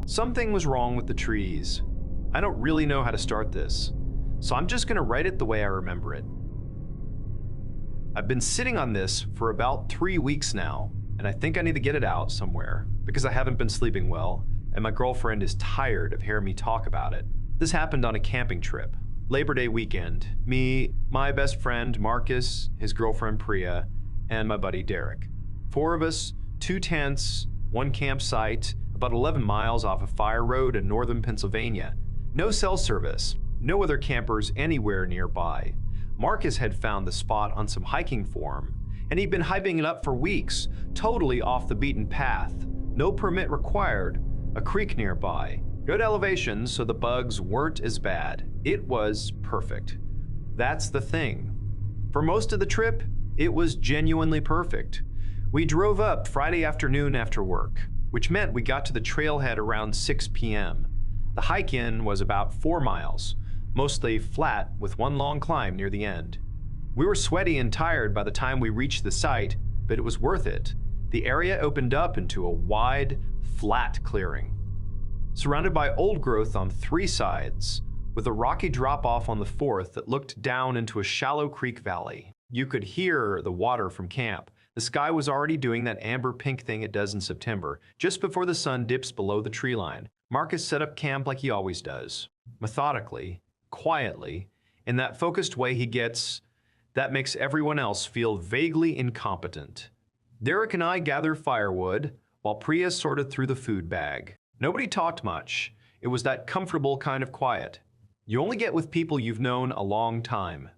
Something was wrong with the trees. I don't really know how to start this, so I'm just gonna write it the way I remember it. I've been sitting on this for about 3 weeks now, and I think I need to get it out somewhere because I haven't been sleeping well, and my girlfriend is tired of hearing me talk about it. This happened on a camping trip, Labor Day weekend. Me, my best friend Marcus, his girlfriend Priya, and my buddy Derek. 4 of us, 2 tents, 1 campsite, about 11 miles off a fire road in northern Pennsylvania. No cell service, no other campers anywhere nearby. Marcus had found the spot on some hiking forum, and he'd been hyping it up for weeks, totally off the beaten path. No permit required, a creek nearby. Good elevation, so the bugs weren't as bad. It was perfect. That's the thing. For most of the trip, it was genuinely perfect. We drove up Friday afternoon after work, which meant we got to the trailhead around 6 p.m. The hike-in was about 4 miles, mostly flat with 1 long climb near the end. We were sweaty and tired by the time we reached the site, but it was worth it. The area opened up into a wide, flat clearing, surrounded by old growth on 3 sides, with a rocky drop-off on the 4th that looked down into a shallow creek valley. You could hear the water from camp. The sky was already doing that amber-pink thing it does in September, just before the sun dips below the tree line. Marcus set up camp like he always does, methodically, quietly, in that focused way he gets that makes everyone else feel vaguely incompetent. Derek and I gathered firewood, while Priya sorted through the food bag. Nobody talked much. It was that comfortable kind of quiet you only get with people you've known a long time.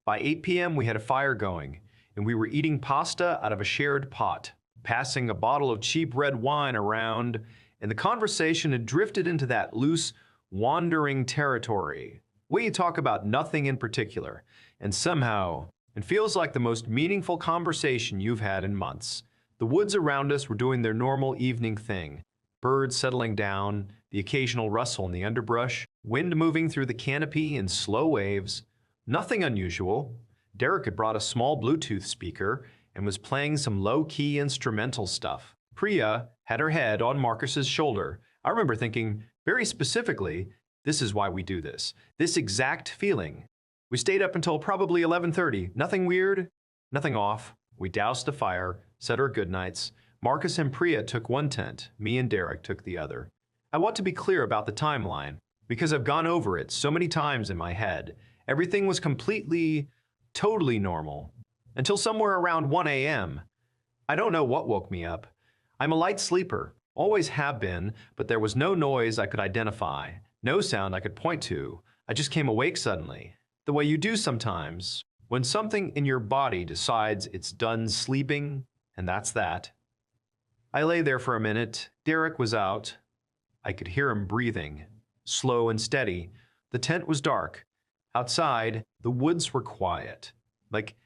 By 8 p.m. we had a fire going, and we were eating pasta out of a shared pot, passing a bottle of cheap red wine around, and the conversation had drifted into that loose, wandering territory. We talk about nothing in particular, and somehow, it feels like the most meaningful conversation you've had in months. The woods around us were doing their normal evening thing. Birds settling down, the occasional rustle in the underbrush, wind moving through the canopy in slow waves. Nothing unusual. Derek had brought a small Bluetooth speaker and was playing some low-key instrumental stuff. Priya had her head on Marcus's shoulder. I remember thinking, very specifically, this is why we do this. This exact feeling. We stayed up until probably 11:30. Nothing weird, nothing off. We doused the fire, said our goodnights. Marcus and Priya took 1 tent. Me and Derek took the other. I want to be clear about the timeline, because I've gone over it so many times in my head. Everything was completely, totally normal. Until somewhere around 1 a.m. I don't know what woke me up. I'm a light sleeper. Always have been, but there was no noise I could identify. No sound I could point to. I just came awake suddenly. The way you do sometimes, when something in your body decides it's done sleeping, and that's that. I lay there for a minute. Derek was out. I could hear him breathing, slow and steady. The tent was dark. Outside, the woods were quiet, like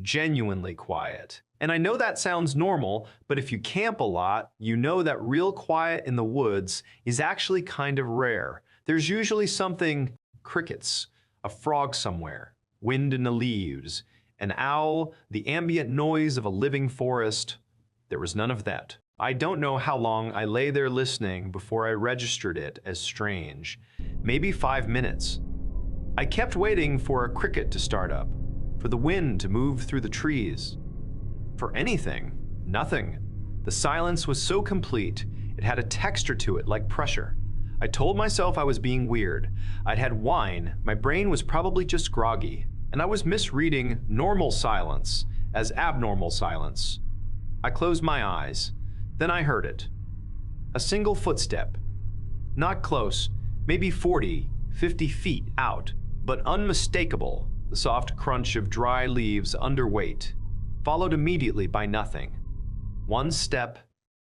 genuinely quiet. And I know that sounds normal, but if you camp a lot, you know that real quiet in the woods is actually kind of rare. There's usually something, crickets, a frog somewhere, wind in the leaves, an owl, the ambient noise of a living forest. There was none of that. I don't know how long I lay there listening before I registered it as strange. Maybe 5 minutes. I kept waiting for a cricket to start up, for the wind to move through the trees. For anything. Nothing. The silence was so complete, it had a texture to it like pressure. I told myself I was being weird. I'd had wine, my brain was probably just groggy, and I was misreading normal silence as abnormal silence. I closed my eyes. Then I heard it. A single footstep. Not close, maybe 40, 50 feet out, but unmistakable. The soft crunch of dry leaves under weight, followed immediately by nothing. 1 step,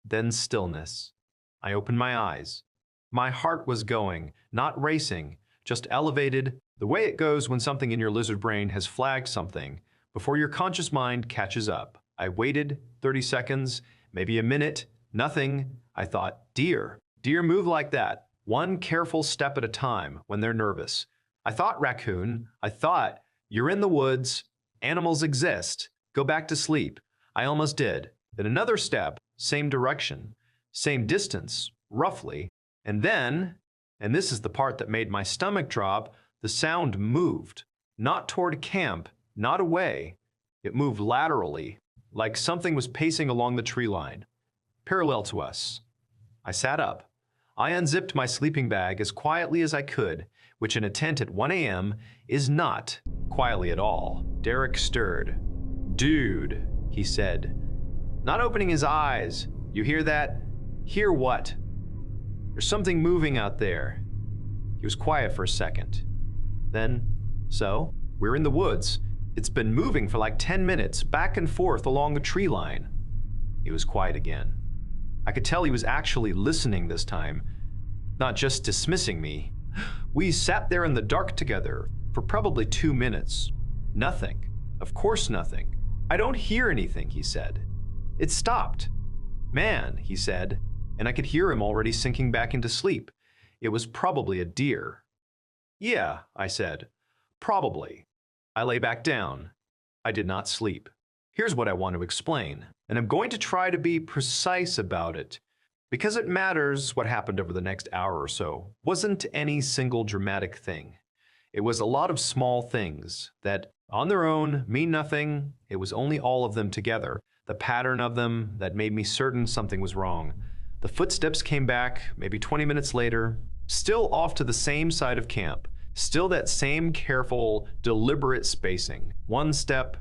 then stillness. I opened my eyes. My heart was going, not racing, just elevated, the way it goes when something in your lizard brain has flagged something, before your conscious mind catches up. I waited 30 seconds, maybe a minute, nothing. I thought, deer move like that, 1 careful step at a time when they're nervous. I thought raccoon, I thought, you're in the woods, animals exist, go back to sleep. I almost did. Then another step, same direction, same distance, roughly, And then, and this is the part that made my stomach drop, the sound moved. Not toward camp, not away. It moved laterally, like something was pacing along the tree line, parallel to us. I sat up. I unzipped my sleeping bag as quietly as I could, which in a tent at 1 a.m. is not quietly at all. Derek stirred. "Dude," he said, not opening his eyes. "You hear that?" "Hear what?" "There's something moving out there." He was quiet for a second. Then, "So, we're in the woods. It's been moving for like 10 minutes, back and forth along the tree line." He was quiet again. I could tell he was actually listening this time, not just dismissing me. We sat there in the dark together for probably 2 minutes. Nothing. Of course nothing. "I don't hear anything," he said. "It stopped." "Man," he said, and I could hear him already sinking back into sleep. "It was probably a deer." "Yeah," I said, "probably." I lay back down. I did not sleep. Here's what I want to explain, and I'm going to try to be precise about it, because it matters what happened over the next hour or so. Wasn't any single dramatic thing. It was a lot of small things that, on their own, mean nothing. It was only all of them together, the pattern of them, that made me certain something was wrong. The footsteps came back, maybe 20 minutes later, still off to the same side of camp. Still that same careful, deliberate spacing. 1 step,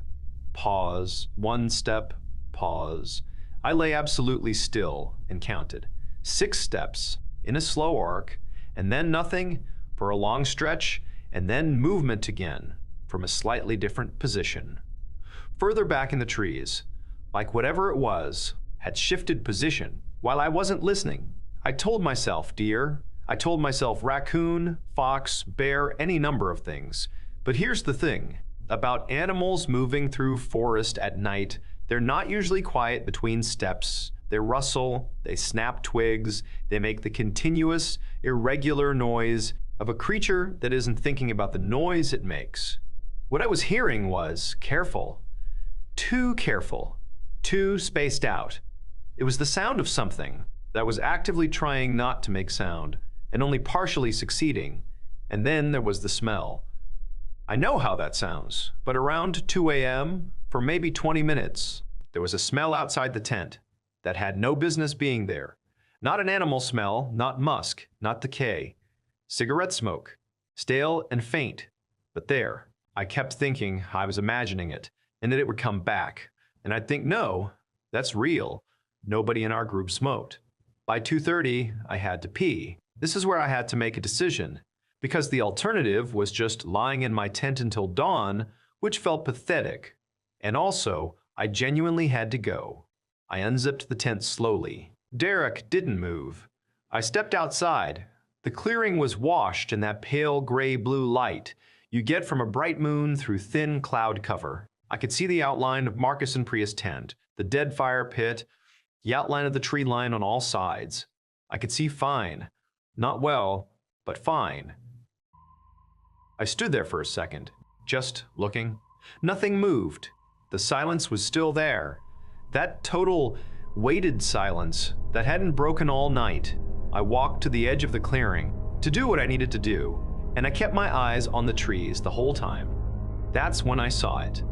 pause, 1 step, pause. I lay absolutely still and counted. 6 steps in a slow arc, and then nothing for a long stretch, and then movement again from a slightly different position. Further back in the trees, like whatever it was, had shifted position while I wasn't listening. I told myself deer. I told myself raccoon, fox, bear, any number of things. But here's the thing about animals moving through forest at night. They're not usually quiet between steps. They rustle, they snap twigs, they make the continuous, irregular noise of a creature that isn't thinking about the noise it makes. What I was hearing was careful, too spaced out. It was the sound of something that was actively trying not to make sound, and only partially succeeding. And then there was the smell. I know how that sounds, but around 2 a.m., for maybe 20 minutes, there was a smell outside the tent that had no business being there. Not an animal smell, not musk, not decay. Cigarette smoke, stale and faint, but there. I kept thinking I was imagining it, and that it would come back. And I'd think, no, that's real. Nobody in our group smoked. By 2:30, I had to pee. This is where I had to make a decision, because the alternative was just lying in my tent until dawn, which felt pathetic. And also, I genuinely had to go. I unzipped the tent slowly. Derek didn't move. I stepped outside. The clearing was washed in that pale gray-blue light you get from a bright moon through thin cloud cover. I could see the outline of Marcus and Priya's tent, the dead fire pit, the outline of the tree line on all sides. I could see fine. Not well, but fine. I stood there for a second, just looking. Nothing moved. The silence was still there. That total, weighted silence that hadn't broken all night. I walked to the edge of the clearing to do what I needed to do, and I kept my eyes on the trees the whole time. That's when I saw it.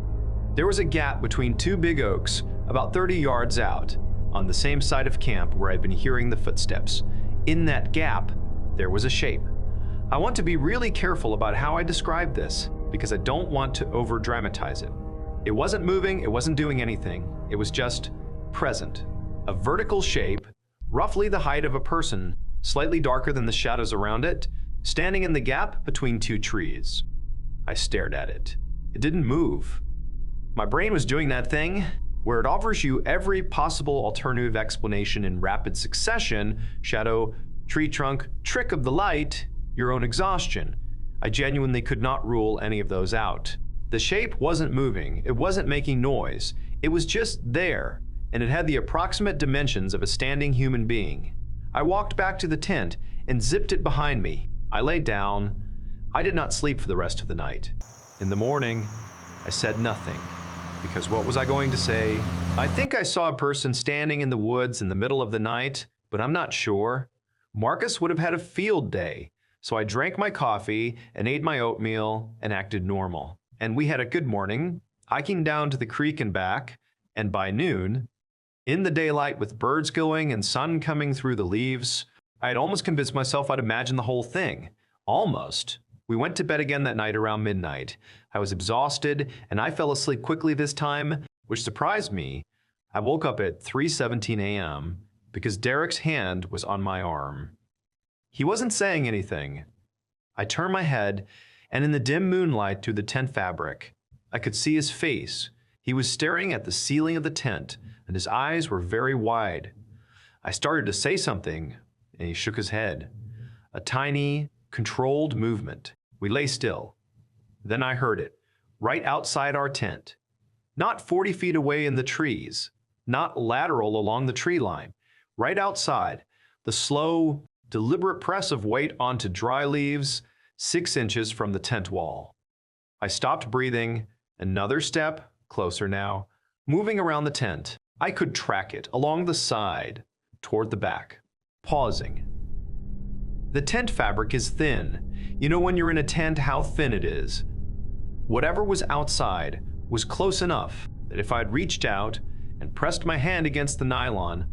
There was a gap between 2 big oaks about 30 yards out, on the same side of camp where I'd been hearing the footsteps. In that gap, there was a shape. I want to be really careful about how I describe this, because I don't want to over-dramatize it. It wasn't moving, it wasn't doing anything. It was just present. A vertical shape, roughly the height of a person, slightly darker than the shadows around it, standing in the gap between 2 trees. I stared at it. It didn't move. My brain was doing that thing where it offers you every possible alternative explanation in rapid succession: shadow, tree trunk, trick of the light, your own exhaustion. I genuinely could not rule any of those out. The shape wasn't moving, it wasn't making noise, it was just there, and it had the approximate dimensions of a standing human being. I walked back to the tent and zipped it behind me. I lay down. I did not sleep for the rest of the night. In the morning, I said nothing, because what was I going to say? I think I saw a person standing in the woods in the middle of the night, but I'm not sure. Marcus would have had a field day, so I drank my coffee and ate my oatmeal and acted normal. And we had a good morning, hiking down to the creek and back, and by noon, in the daylight with birds going and sun coming through the leaves, I had almost convinced myself I'd imagined the whole thing. Almost. We went to bed again that night around midnight. I was exhausted, and I fell asleep quickly this time, which surprised me. I woke up at 3:17 a.m. because Derek's hand was on my arm. He wasn't saying anything. I turned my head, and in the dim moonlight through the tent fabric, I could see his face. He was staring at the ceiling of the tent, and his eyes were very wide. I started to say something, and he shook his head. A tiny, controlled movement. We lay still. Then I heard it, right outside our tent. Not 40 feet away in the trees, not lateral along the tree line. Right outside, the slow, deliberate press of weight onto dry leaves, 6 inches from the tent wall. I stopped breathing, another step, closer now, moving around the tent. I could track it along the side, toward the back, pausing. The tent fabric is thin. You know when you're in a tent how thin it is. Whatever was outside was close enough that if I'd reached out and pressed my hand against the nylon,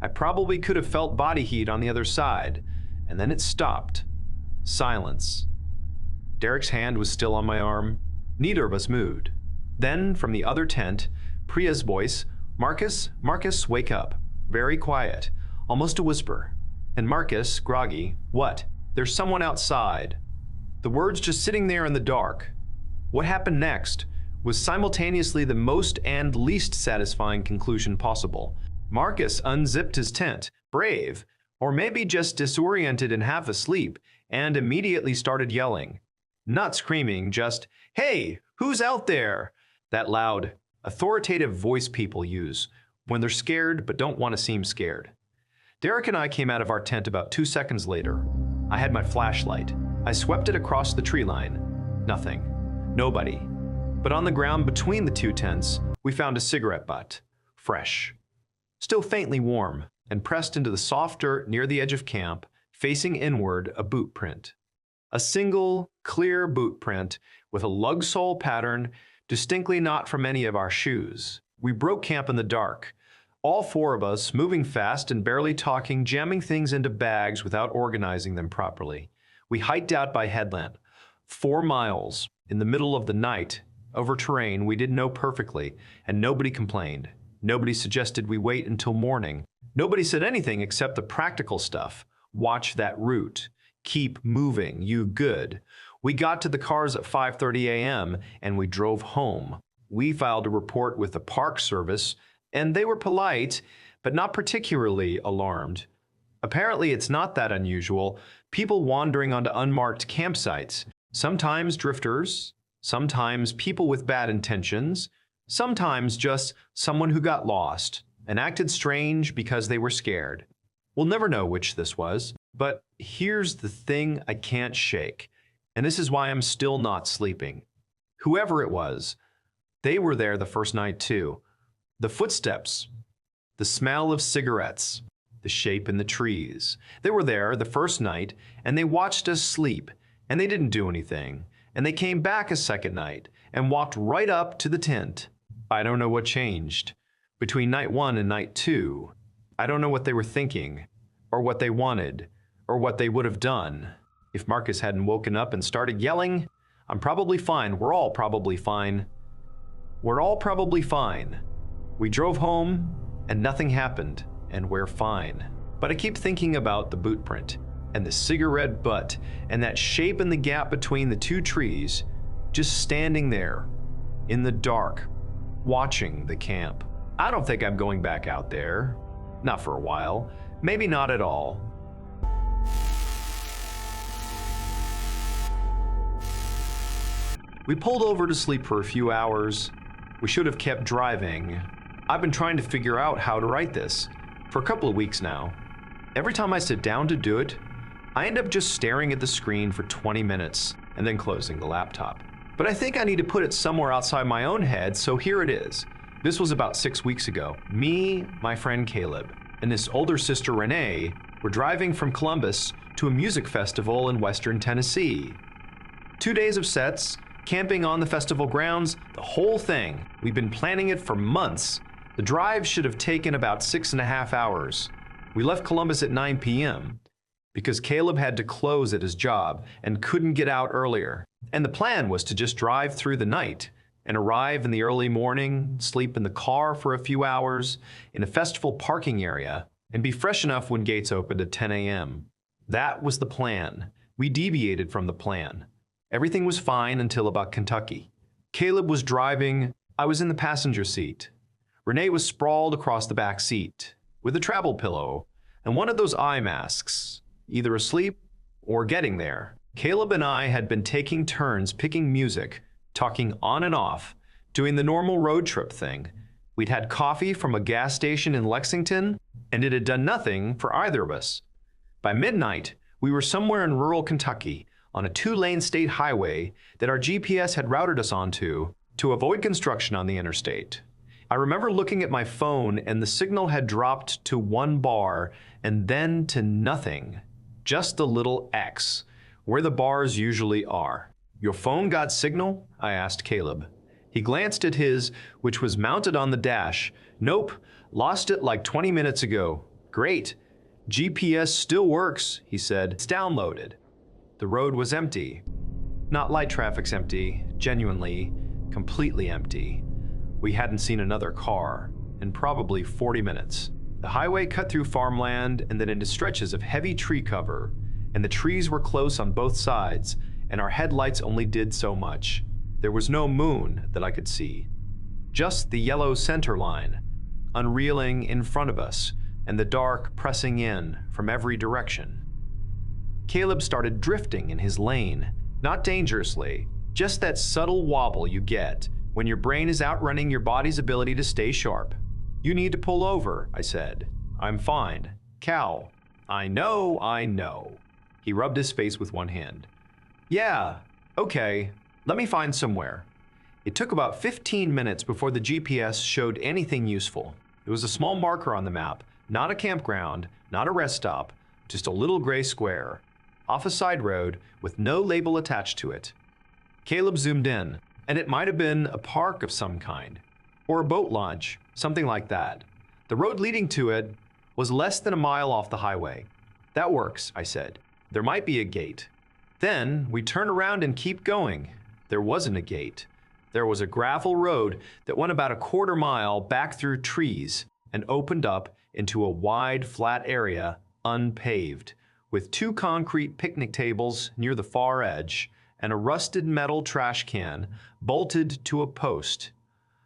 I probably could have felt body heat on the other side, and then it stopped. Silence. Derek's hand was still on my arm. Neither of us moved. Then, from the other tent, Priya's voice, "Marcus, Marcus, wake up." Very quiet, almost a whisper. And Marcus, groggy, "What?" "There's someone outside." The words just sitting there in the dark. What happened next was simultaneously the most and least satisfying conclusion possible. Marcus unzipped his tent, brave, or maybe just disoriented and half asleep, and immediately started yelling. Not screaming, just, "Hey, who's out there?" That loud, authoritative voice people use when they're scared but don't want to seem scared. Derek and I came out of our tent about 2 seconds later. I had my flashlight. I swept it across the tree line. Nothing. Nobody. But on the ground between the 2 tents, we found a cigarette butt. Fresh. Still faintly warm, and pressed into the soft dirt near the edge of camp, facing inward, a boot print. A single, clear boot print with a lug sole pattern, distinctly not from any of our shoes. We broke camp in the dark. All 4 of us, moving fast and barely talking, jamming things into bags without organizing them properly. We hiked out by headlamp. 4 miles, in the middle of the night, over terrain we didn't know perfectly, and nobody complained. Nobody suggested we wait until morning. Nobody said anything except the practical stuff. Watch that route. Keep moving, you good. We got to the cars at 5:30 a.m. and we drove home. We filed a report with the Park Service, and they were polite, but not particularly alarmed. Apparently it's not that unusual. People wandering onto unmarked campsites. Sometimes drifters, sometimes people with bad intentions, sometimes just someone who got lost and acted strange because they were scared. We'll never know which this was, but here's the thing I can't shake, and this is why I'm still not sleeping. Whoever it was, they were there the first night too. The footsteps, the smell of cigarettes, the shape in the trees. They were there the first night, and they watched us sleep, and they didn't do anything. And they came back a second night and walked right up to the tent. I don't know what changed. Between night 1 and night 2, I don't know what they were thinking, or what they wanted, or what they would have done. If Marcus hadn't woken up and started yelling, I'm probably fine. We're all probably fine. We're all probably fine. We drove home, and nothing happened, and we're fine. But I keep thinking about the boot print, and the cigarette butt, and that shape in the gap between the 2 trees, just standing there, in the dark, watching the camp. I don't think I'm going back out there. Not for a while. Maybe not at all. We pulled over to sleep for a few hours. We should have kept driving. I've been trying to figure out how to write this for a couple of weeks now. Every time I sit down to do it, I end up just staring at the screen for 20 minutes and then closing the laptop. But I think I need to put it somewhere outside my own head, so here it is. This was about 6 weeks ago. Me, my friend Caleb, and his older sister Renee We're driving from Columbus to a music festival in western Tennessee. 2 days of sets, camping on the festival grounds, the whole thing. We've been planning it for months. The drive should have taken about 6.5 hours. We left Columbus at 9 p.m. because Caleb had to close at his job and couldn't get out earlier. And the plan was to just drive through the night and arrive in the early morning, sleep in the car for a few hours in a festival parking area, and be fresh enough when gates opened at 10 a.m. That was the plan. We deviated from the plan. Everything was fine until about Kentucky. Caleb was driving, I was in the passenger seat. Renee was sprawled across the back seat with a travel pillow and one of those eye masks, either asleep or getting there. Caleb and I had been taking turns picking music, talking on and off, doing the normal road trip thing. We'd had coffee from a gas station in Lexington, and it had done nothing for either of us. By midnight, we were somewhere in rural Kentucky on a 2-lane state highway that our GPS had routed us onto to avoid construction on the interstate. I remember looking at my phone and the signal had dropped to 1 bar and then to nothing. Just a little X, where the bars usually are. "Your phone got signal?" I asked Caleb. He glanced at his, which was mounted on the dash. "Nope, lost it like 20 minutes ago." "Great. GPS still works," he said. "It's downloaded." The road was empty. Not light traffic's empty, genuinely, completely empty. We hadn't seen another car in probably 40 minutes. The highway cut through farmland and then into stretches of heavy tree cover, and the trees were close on both sides, and our headlights only did so much. There was no moon that I could see. Just the yellow center line, unreeling in front of us, and the dark pressing in from every direction. Caleb started drifting in his lane, not dangerously, just that subtle wobble you get when your brain is outrunning your body's ability to stay sharp. "You need to pull over," I said. "I'm fine." "Cal." I know. He rubbed his face with one hand. "Yeah, okay, let me find somewhere." It took about 15 minutes before the GPS showed anything useful. It was a small marker on the map, not a campground, not a rest stop, just a little gray square, off a side road with no label attached to it. Caleb zoomed in, and it might have been a park of some kind, or a boat launch, something like that. The road leading to it was less than a mile off the highway. "That works," I said. "There might be a gate." Then we turn around and keep going. There wasn't a gate. There was a gravel road that went about a 1/4 mile back through trees and opened up into a wide, flat area, unpaved, with 2 concrete picnic tables near the far edge and a rusted metal trash can bolted to a post.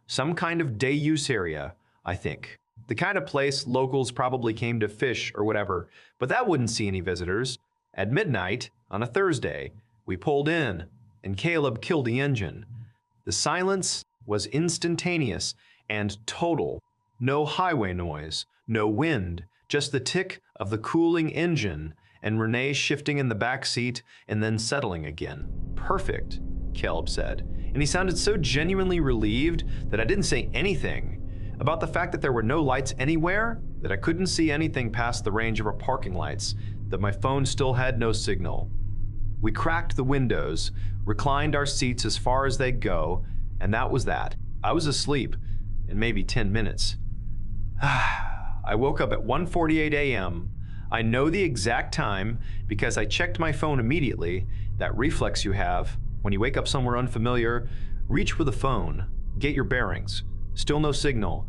Some kind of day-use area, I think. The kind of place locals probably came to fish or whatever, but that wouldn't see any visitors. At midnight, on a Thursday, we pulled in, and Caleb killed the engine. The silence was instantaneous and total. No highway noise, no wind, just the tick of the cooling engine and Renee shifting in the back seat and then settling again. "Perfect," Caleb said, and he sounded so genuinely relieved that I didn't say anything about the fact that there were no lights anywhere, that I couldn't see anything past the range of our parking lights, that my phone still had no signal. We cracked the windows, reclined our seats as far as they'd go, and that was that. I was asleep in maybe 10 minutes. I woke up at 1:48 a.m. I know the exact time because I checked my phone immediately, that reflex you have when you wake up somewhere unfamiliar. Reach for the phone, get your bearings. Still no signal.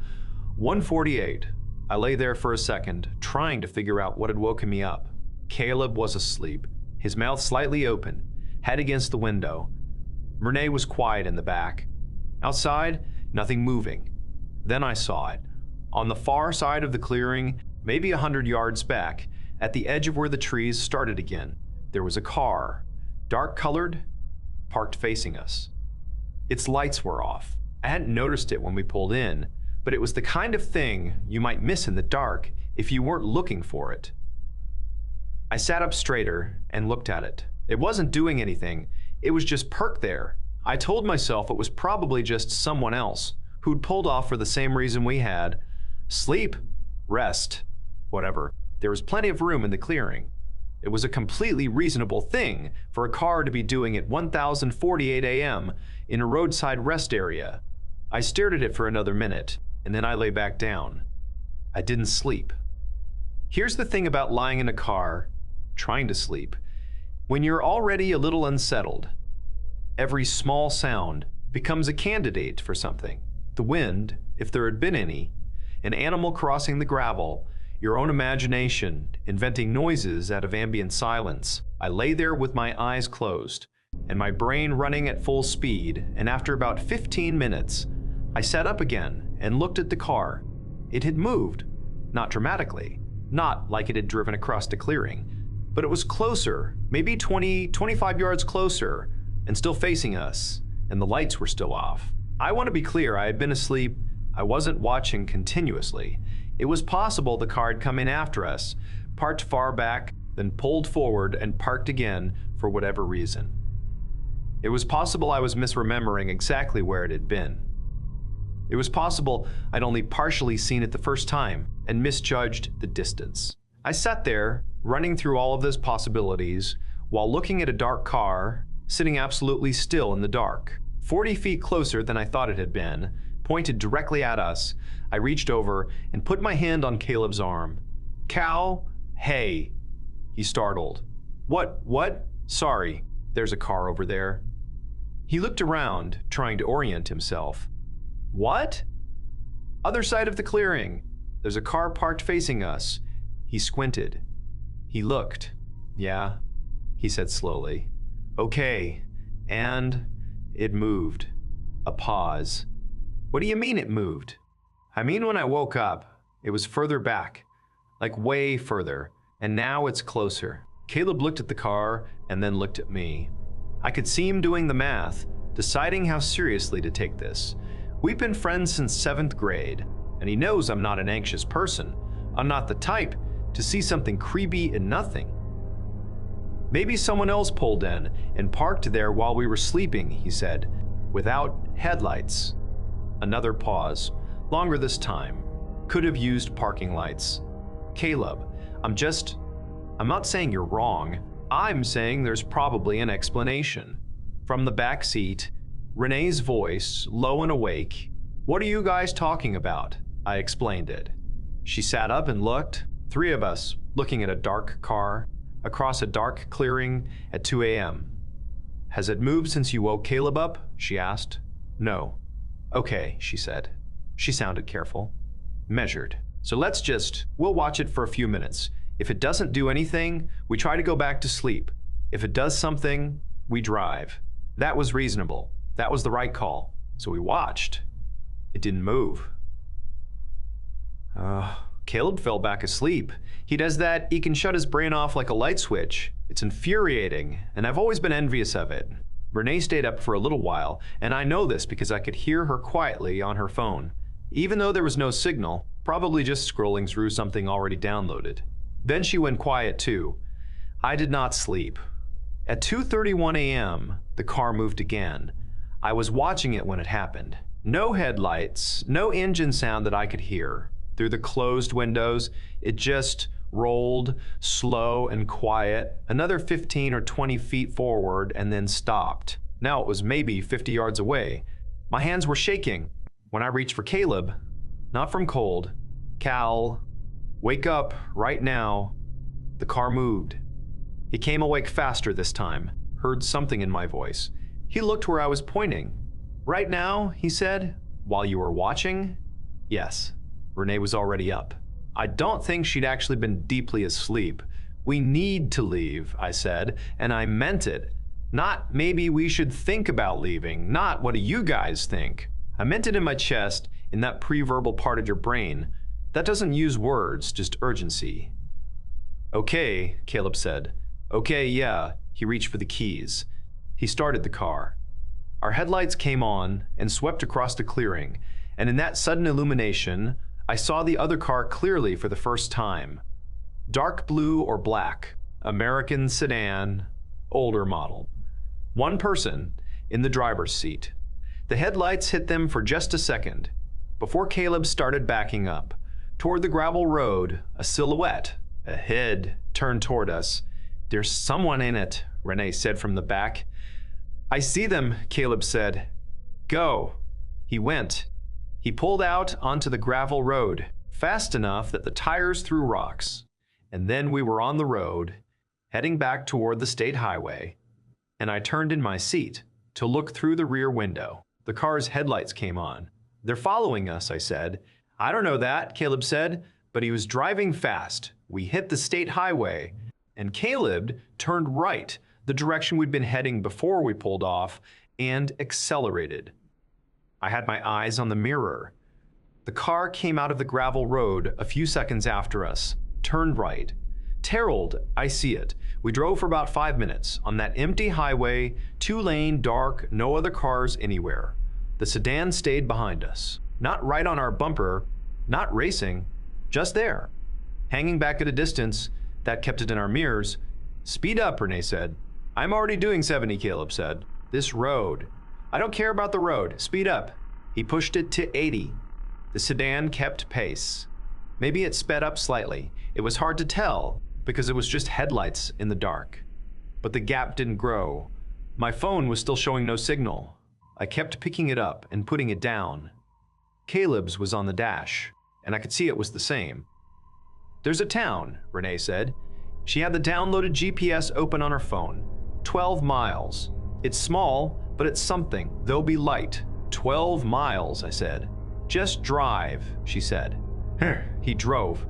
1:48. I lay there for a second, trying to figure out what had woken me up. Caleb was asleep, his mouth slightly open, head against the window. Renee was quiet in the back. Outside, nothing moving. Then I saw it. On the far side of the clearing, maybe 100 yards back, at the edge of where the trees started again, there was a car, dark-colored, parked facing us. Its lights were off. I hadn't noticed it when we pulled in, but it was the kind of thing you might miss in the dark if you weren't looking for it. I sat up straighter and looked at it. It wasn't doing anything. It was just parked there. I told myself it was probably just someone else who'd pulled off for the same reason we had. Sleep, rest, whatever. There was plenty of room in the clearing. It was a completely reasonable thing for a car to be doing at 1048 a.m. in a roadside rest area. I stared at it for another minute, and then I lay back down. I didn't sleep. Here's the thing about lying in a car, trying to sleep. When you're already a little unsettled, every small sound becomes a candidate for something. The wind, if there had been any, an animal crossing the gravel, your own imagination inventing noises out of ambient silence. I lay there with my eyes closed and my brain running at full speed, and after about 15 minutes, I sat up again and looked at the car. It had moved, not dramatically, not like it had driven across the clearing, but it was closer, maybe 25 yards closer, and still facing us, and the lights were still off. I want to be clear, I had been asleep. I wasn't watching continuously. It was possible the car had come in after us, parked far back, then pulled forward and parked again for whatever reason. It was possible I was misremembering exactly where it had been. It was possible I'd only partially seen it the first time and misjudged the distance. I sat there, running through all of those possibilities, while looking at a dark car, sitting absolutely still in the dark. 40 feet closer than I thought it had been, pointed directly at us. I reached over and put my hand on Caleb's arm. "Cal, hey." He startled. What? Sorry, there's a car over there." He looked around, trying to orient himself. "What?" "Other side of the clearing. There's a car parked facing us." He squinted. He looked. "Yeah," he said slowly. "Okay, and it moved." A pause. "What do you mean it moved?" "I mean when I woke up, it was further back, like way further, and now it's closer." Caleb looked at the car and then looked at me. I could see him doing the math, deciding how seriously to take this. We've been friends since 7th grade, and he knows I'm not an anxious person. I'm not the type to see something creepy in nothing. "Maybe someone else pulled in and parked there while we were sleeping," he said, "without headlights." Another pause, longer this time. Could have used parking lights. "Caleb, I'm not saying you're wrong. I'm saying there's probably an explanation." From the back seat, Renee's voice, low and awake. "What are you guys talking about?" I explained it. She sat up and looked. 3 of us, looking at a dark car, across a dark clearing at 2 a.m. "Has it moved since you woke Caleb up?" she asked. "No." "Okay," she said. She sounded careful. "Measured. So we'll watch it for a few minutes. If it doesn't do anything, we try to go back to sleep. If it does something, we drive." That was reasonable. That was the right call. So we watched. It didn't move. Caleb fell back asleep. He does that, he can shut his brain off like a light switch. It's infuriating, and I've always been envious of it. Renee stayed up for a little while, and I know this because I could hear her quietly on her phone. Even though there was no signal, probably just scrolling through something already downloaded. Then she went quiet too. I did not sleep. At 2:31 a.m., the car moved again. I was watching it when it happened. No headlights, no engine sound that I could hear. Through the closed windows, it just rolled, slow and quiet, another 15 or 20 feet forward and then stopped. Now it was maybe 50 yards away. My hands were shaking when I reached for Caleb. Not from cold. "Cal, wake up right now." The car moved. He came awake faster this time, heard something in my voice. He looked where I was pointing. "Right now," he said, "while you were watching?" Yes, Renee was already up. I don't think she'd actually been deeply asleep. "We need to leave," I said, and I meant it. Not maybe we should think about leaving, not what do you guys think. I meant it in my chest, in that pre-verbal part of your brain. That doesn't use words, just urgency. "Okay," Caleb said. "Okay, yeah." He reached for the keys. He started the car. Our headlights came on and swept across the clearing, and in that sudden illumination, I saw the other car clearly for the first time. Dark blue or black, American sedan, older model. One person in the driver's seat. The headlights hit them for just a second, before Caleb started backing up. Toward the gravel road, a silhouette, A head turned toward us. "There's someone in it," Renee said from the back. "I see them," Caleb said. "Go." He went. He pulled out onto the gravel road, fast enough that the tires threw rocks. And then we were on the road, heading back toward the state highway, and I turned in my seat to look through the rear window. The car's headlights came on. "They're following us," I said. "I don't know that," Caleb said, "but he was driving fast. We hit the state highway, and Caleb turned right, the direction we'd been heading before we pulled off, and accelerated." I had my eyes on the mirror. The car came out of the gravel road a few seconds after us, turned right. Terrelled, I see it. We drove for about 5 minutes on that empty highway, 2-lane, dark, no other cars anywhere. The sedan stayed behind us. Not right on our bumper, not racing, just there. Hanging back at a distance, that kept it in our mirrors. "Speed up," Renee said. "I'm already doing 70, Caleb said. "This road." "I don't care about the road. Speed up." He pushed it to 80. The sedan kept pace. Maybe it sped up slightly. It was hard to tell because it was just headlights in the dark. But the gap didn't grow. My phone was still showing no signal. I kept picking it up and putting it down. Caleb's was on the dash, and I could see it was the same. "There's a town," Renee said. She had the downloaded GPS open on her phone. 12 miles. "It's small, but it's something. There'll be light." 12 miles, I said. "Just drive," she said. He drove.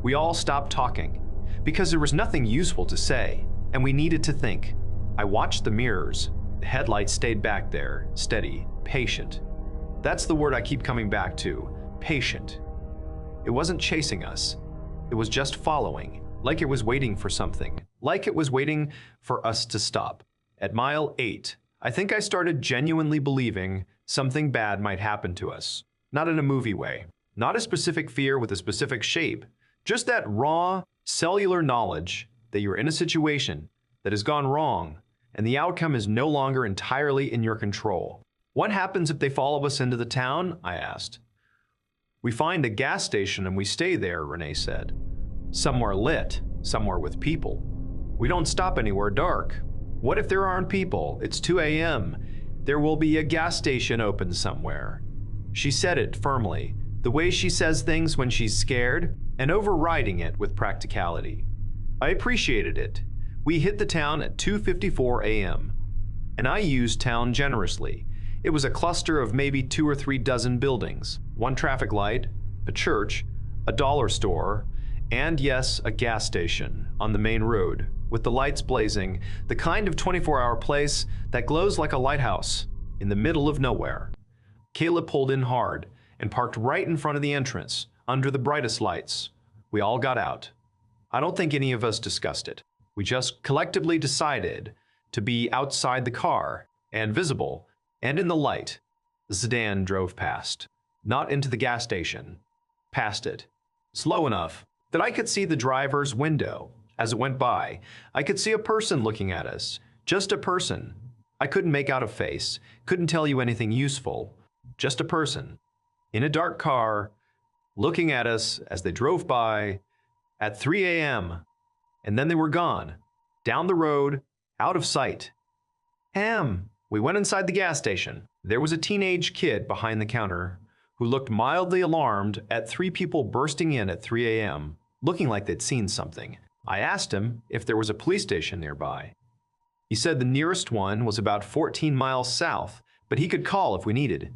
We all stopped talking, because there was nothing useful to say, and we needed to think. I watched the mirrors. The headlights stayed back there, steady, patient. That's the word I keep coming back to, patient. It wasn't chasing us. It was just following, like it was waiting for something, like it was waiting for us to stop. At mile 8, I think I started genuinely believing something bad might happen to us. Not in a movie way. Not a specific fear with a specific shape. Just that raw, cellular knowledge that you're in a situation that has gone wrong, and the outcome is no longer entirely in your control. "What happens if they follow us into the town?" I asked. "We find a gas station and we stay there," Renee said. "Somewhere lit, somewhere with people. We don't stop anywhere dark. What if there aren't people? It's 2 a.m. There will be a gas station open somewhere." She said it firmly, the way she says things when she's scared, and overriding it with practicality. I appreciated it. We hit the town at 2:54 a.m. And I used town generously. It was a cluster of maybe 2 or 3 dozen buildings, 1 traffic light, a church, a dollar store, and yes, a gas station on the main road, with the lights blazing, the kind of 24-hour place that glows like a lighthouse in the middle of nowhere. Caleb pulled in hard and parked right in front of the entrance, under the brightest lights. We all got out. I don't think any of us discussed it. We just collectively decided to be outside the car and visible, and in the light. The sedan drove past, not into the gas station, past it, slow enough that I could see the driver's window. As it went by, I could see a person looking at us, just a person. I couldn't make out a face, couldn't tell you anything useful, just a person, in a dark car, looking at us as they drove by at 3 a.m., and then they were gone, down the road, out of sight. We went inside the gas station. There was a teenage kid behind the counter who looked mildly alarmed at 3 people bursting in at 3 a.m., looking like they'd seen something. I asked him if there was a police station nearby. He said the nearest one was about 14 miles south, but he could call if we needed.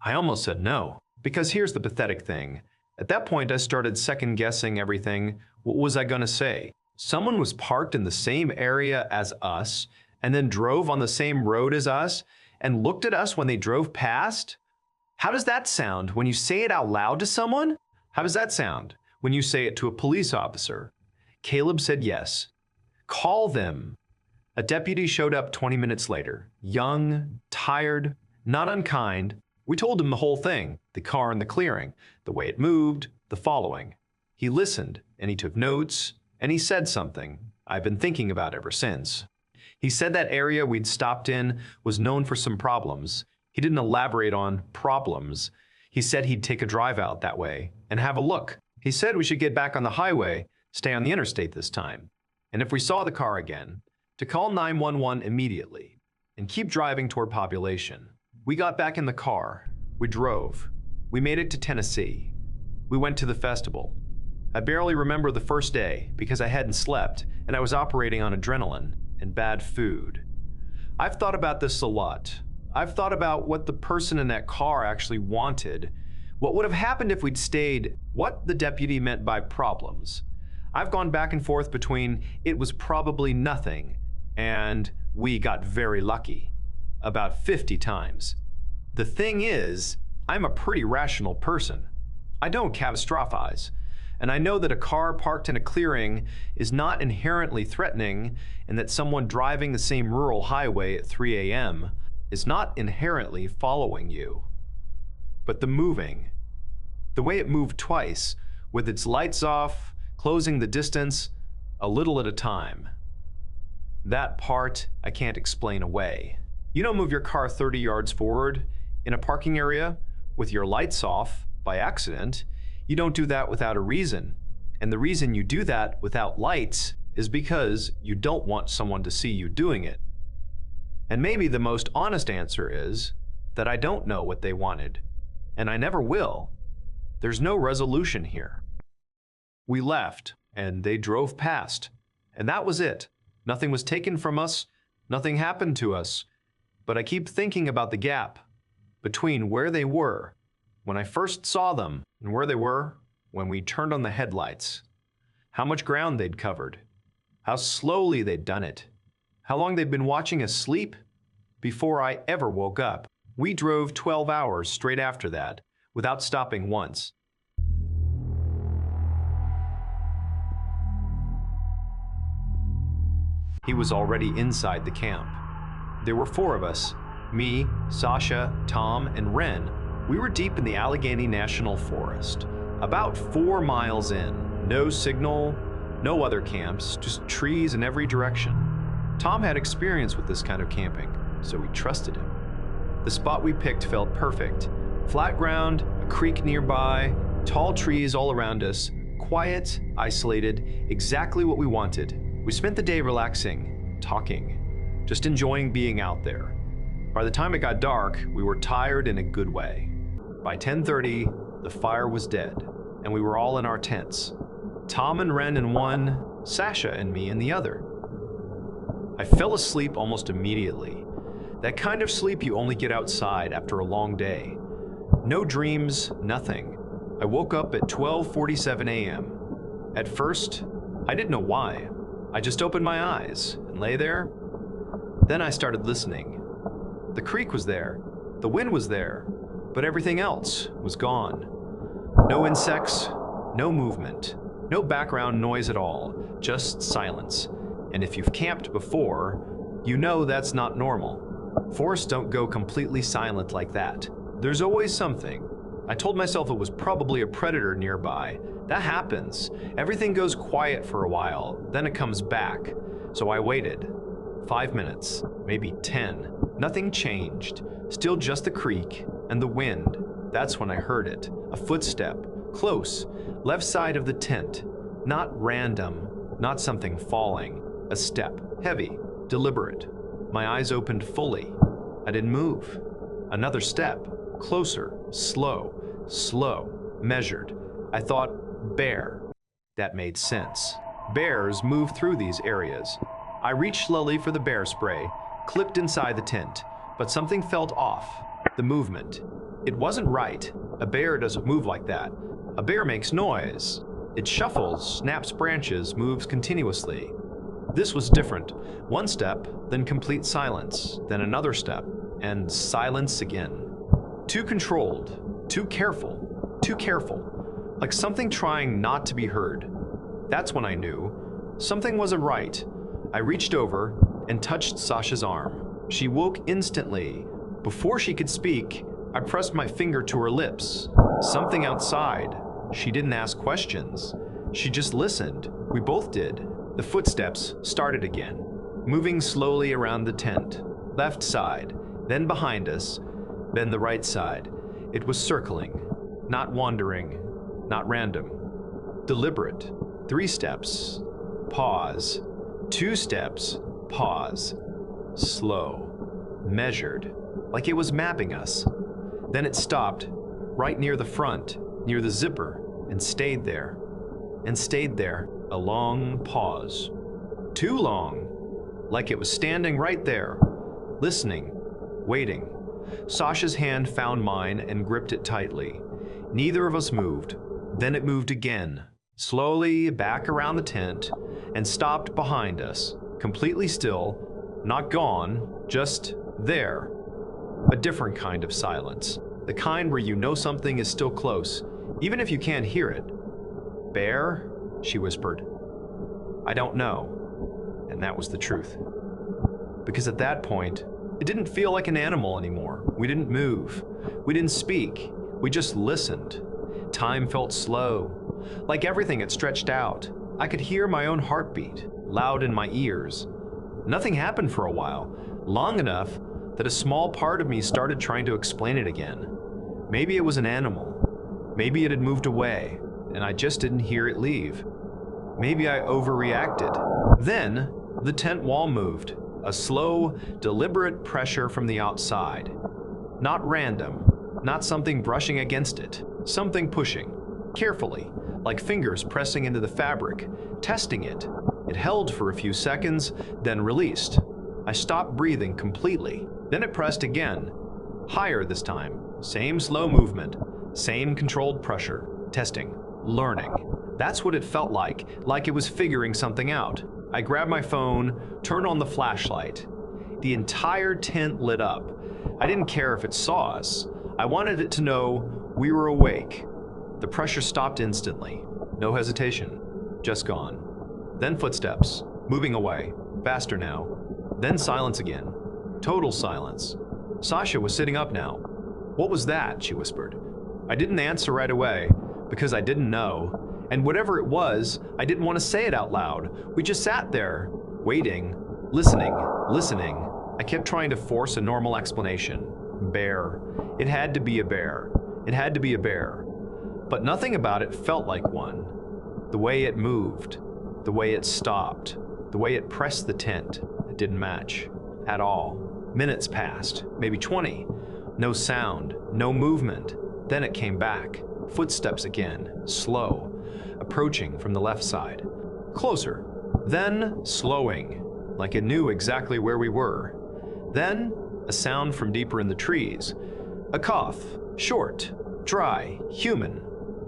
I almost said no, because here's the pathetic thing. At that point, I started second-guessing everything. What was I gonna say? Someone was parked in the same area as us, and then drove on the same road as us, and looked at us when they drove past? How does that sound when you say it out loud to someone? How does that sound when you say it to a police officer? Caleb said yes. Call them. A deputy showed up 20 minutes later, young, tired, not unkind. We told him the whole thing, the car in the clearing, the way it moved, the following. He listened, and he took notes, and he said something I've been thinking about ever since. He said that area we'd stopped in was known for some problems. He didn't elaborate on problems. He said he'd take a drive out that way and have a look. He said we should get back on the highway stay on the interstate this time, and if we saw the car again, to call 911 immediately and keep driving toward population. We got back in the car. We drove. We made it to Tennessee. We went to the festival. I barely remember the first day because I hadn't slept and I was operating on adrenaline and bad food. I've thought about this a lot. I've thought about what the person in that car actually wanted, what would have happened if we'd stayed, what the deputy meant by problems. I've gone back and forth between it was probably nothing and we got very lucky about 50 times. The thing is, I'm a pretty rational person. I don't catastrophize. And I know that a car parked in a clearing is not inherently threatening and that someone driving the same rural highway at 3 a.m. is not inherently following you. But the moving, the way it moved twice, with its lights off, closing the distance, a little at a time. That part I can't explain away. You don't move your car 30 yards forward in a parking area with your lights off by accident. You don't do that without a reason. And the reason you do that without lights is because you don't want someone to see you doing it. And maybe the most honest answer is that I don't know what they wanted, and I never will. There's no resolution here. We left, and they drove past, and that was it. Nothing was taken from us, nothing happened to us, but I keep thinking about the gap between where they were when I first saw them and where they were when we turned on the headlights. How much ground they'd covered, how slowly they'd done it, how long they'd been watching us sleep before I ever woke up. We drove 12 hours straight after that without stopping once. He was already inside the camp. There were 4 of us, me, Sasha, Tom, and Ren. We were deep in the Allegheny National Forest, about 4 miles in. No signal, no other camps, just trees in every direction. Tom had experience with this kind of camping, so we trusted him. The spot we picked felt perfect. Flat ground, a creek nearby, tall trees all around us, quiet, isolated, exactly what we wanted. We spent the day relaxing, talking, just enjoying being out there. By the time it got dark, we were tired in a good way. By 10:30, the fire was dead, and we were all in our tents. Tom and Ren in one, Sasha and me in the other. I fell asleep almost immediately. That kind of sleep you only get outside after a long day. No dreams, nothing. I woke up at 12:47 a.m. At first, I didn't know why. I just opened my eyes and lay there. Then I started listening. The creek was there, the wind was there, but everything else was gone. No insects, no movement, no background noise at all, just silence. And if you've camped before, you know that's not normal. Forests don't go completely silent like that. There's always something. I told myself it was probably a predator nearby. That happens. Everything goes quiet for a while, then it comes back. So I waited. 5 minutes, maybe 10. Nothing changed. Still just the creek and the wind. That's when I heard it. A footstep. Close. Left side of the tent. Not random. Not something falling. A step. Heavy. Deliberate. My eyes opened fully. I didn't move. Another step. Closer. Slow. Slow. Measured. I thought, bear. That made sense. Bears move through these areas. I reached slowly for the bear spray, clipped inside the tent, but something felt off. The movement. It wasn't right. A bear doesn't move like that. A bear makes noise. It shuffles, snaps branches, moves continuously. This was different. One step, then complete silence, then another step, and silence again. Too controlled, too careful, like something trying not to be heard. That's when I knew something wasn't right. I reached over and touched Sasha's arm. She woke instantly. Before she could speak, I pressed my finger to her lips. Something outside. She didn't ask questions. She just listened. We both did. The footsteps started again, moving slowly around the tent. Left side, then behind us, then the right side. It was circling, not wandering, not random. Deliberate. 3 steps, pause. 2 steps, pause. Slow, measured, like it was mapping us. Then it stopped, right near the front, near the zipper, and stayed there. And stayed there. A long pause. Too long, like it was standing right there, listening, waiting. Sasha's hand found mine and gripped it tightly. Neither of us moved. Then it moved again, slowly back around the tent, and stopped behind us, completely still, not gone, just there. A different kind of silence, the kind where you know something is still close, even if you can't hear it. "Bear?" she whispered. "I don't know." And that was the truth. Because at that point, it didn't feel like an animal anymore. We didn't move. We didn't speak. We just listened. Time felt slow. Like everything had stretched out. I could hear my own heartbeat, loud in my ears. Nothing happened for a while, long enough that a small part of me started trying to explain it again. Maybe it was an animal. Maybe it had moved away, and I just didn't hear it leave. Maybe I overreacted. Then, the tent wall moved, a slow, deliberate pressure from the outside. Not random, not something brushing against it, something pushing, carefully, like fingers pressing into the fabric, testing it. It held for a few seconds, then released. I stopped breathing completely. Then it pressed again, higher this time. Same slow movement, same controlled pressure, testing, learning. That's what it felt like it was figuring something out. I grabbed my phone, turned on the flashlight. The entire tent lit up. I didn't care if it saw us. I wanted it to know we were awake. The pressure stopped instantly. No hesitation. Just gone. Then footsteps, moving away, faster now. Then silence again. Total silence. Sasha was sitting up now. "What was that?" she whispered. I didn't answer right away, because I didn't know. And whatever it was, I didn't want to say it out loud. We just sat there, waiting, listening. I kept trying to force a normal explanation. Bear. It had to be a bear. It had to be a bear. But nothing about it felt like one. The way it moved, the way it stopped, the way it pressed the tent, it didn't match at all. Minutes passed, maybe 20. No sound, no movement. Then it came back. Footsteps again, slow, approaching from the left side. Closer. Then slowing, like it knew exactly where we were. Then a sound from deeper in the trees. A cough, short, dry, human.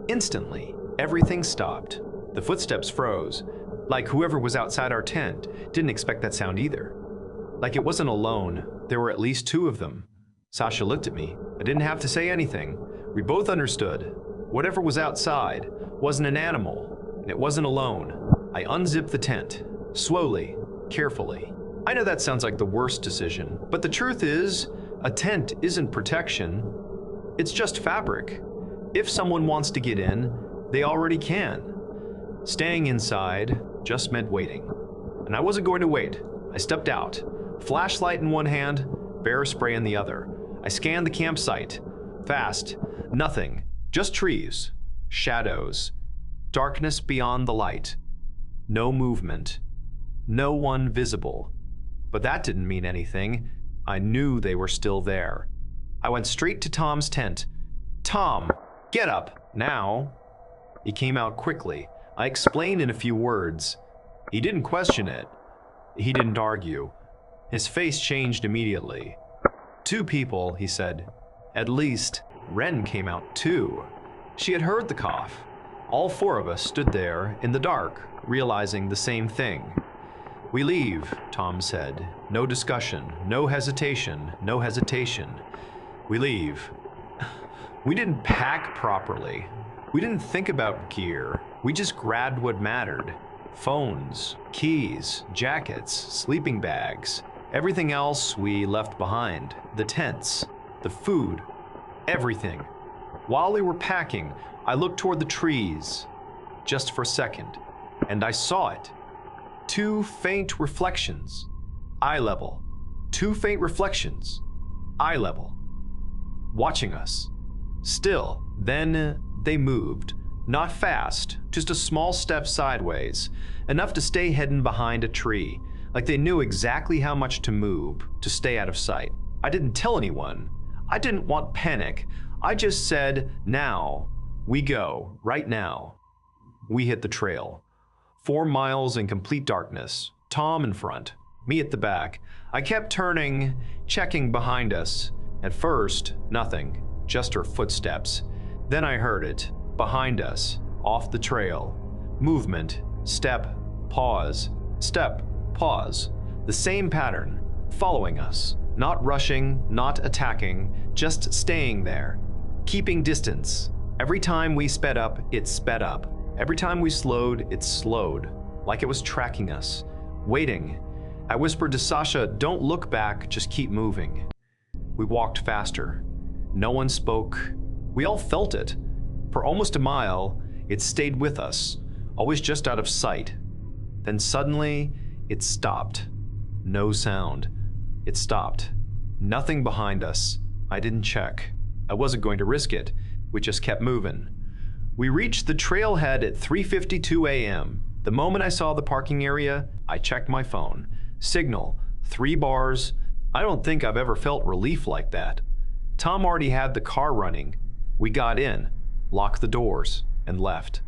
Instantly, everything stopped. The footsteps froze, like whoever was outside our tent didn't expect that sound either. Like it wasn't alone, there were at least 2 of them. Sasha looked at me. I didn't have to say anything. We both understood. Whatever was outside wasn't an animal, and it wasn't alone. I unzipped the tent, slowly, carefully. I know that sounds like the worst decision, but the truth is, a tent isn't protection. It's just fabric. If someone wants to get in, they already can. Staying inside just meant waiting. And I wasn't going to wait. I stepped out, flashlight in one hand, bear spray in the other. I scanned the campsite. Fast. Nothing. Just trees. Shadows. Darkness beyond the light. No movement. No one visible. But that didn't mean anything. I knew they were still there. I went straight to Tom's tent. "Tom, get up, now." He came out quickly. I explained in a few words. He didn't question it. He didn't argue. His face changed immediately. "2 people," he said. "At least." Ren came out too. She had heard the cough. All 4 of us stood there in the dark, realizing the same thing. "We leave," Tom said. "No discussion, no hesitation, no hesitation. We leave." We didn't pack properly. We didn't think about gear. We just grabbed what mattered. Phones, keys, jackets, sleeping bags. Everything else we left behind. The tents, the food, everything. While we were packing, I looked toward the trees, just for a second, and I saw it. 2 faint reflections, eye level. 2 faint reflections, eye level. Watching us. Still, then they moved. Not fast, just a small step sideways, enough to stay hidden behind a tree, like they knew exactly how much to move to stay out of sight. I didn't tell anyone. I didn't want panic. I just said, now, we go, right now. We hit the trail. 4 miles in complete darkness, Tom in front, me at the back. I kept turning, checking behind us. At first, nothing, just her footsteps. Then I heard it, behind us, off the trail. Movement, step, pause, step, pause. The same pattern, following us. Not rushing, not attacking, just staying there. Keeping distance. Every time we sped up, it sped up. Every time we slowed, it slowed. Like it was tracking us. Waiting. I whispered to Sasha, don't look back, just keep moving. We walked faster. No one spoke. We all felt it. For almost a mile, it stayed with us, always just out of sight. Then suddenly, it stopped. No sound. It stopped. Nothing behind us. I didn't check. I wasn't going to risk it. We just kept moving. We reached the trailhead at 3:52 a.m. The moment I saw the parking area, I checked my phone. Signal, 3 bars. I don't think I've ever felt relief like that. Tom already had the car running. We got in, locked the doors, and left.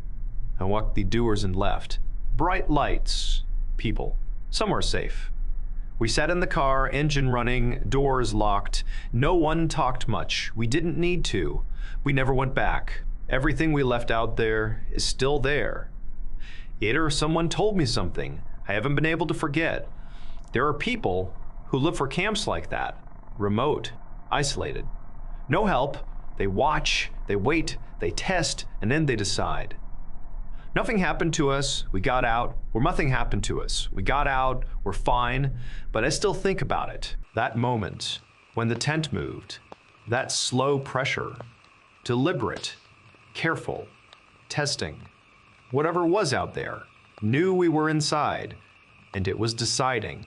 I walked the doors and left. Bright lights, people, somewhere safe. We sat in the car, engine running, doors locked. No one talked much. We didn't need to. We never went back. Everything we left out there is still there. It or someone told me something I haven't been able to forget. There are people who look for camps like that, remote, isolated. No help. They watch, they wait, they test, and then they decide. Nothing happened to us, we got out, or nothing happened to us. We got out, we're fine, but I still think about it. That moment, when the tent moved, that slow pressure, deliberate, careful, testing. Whatever was out there, knew we were inside, and it was deciding.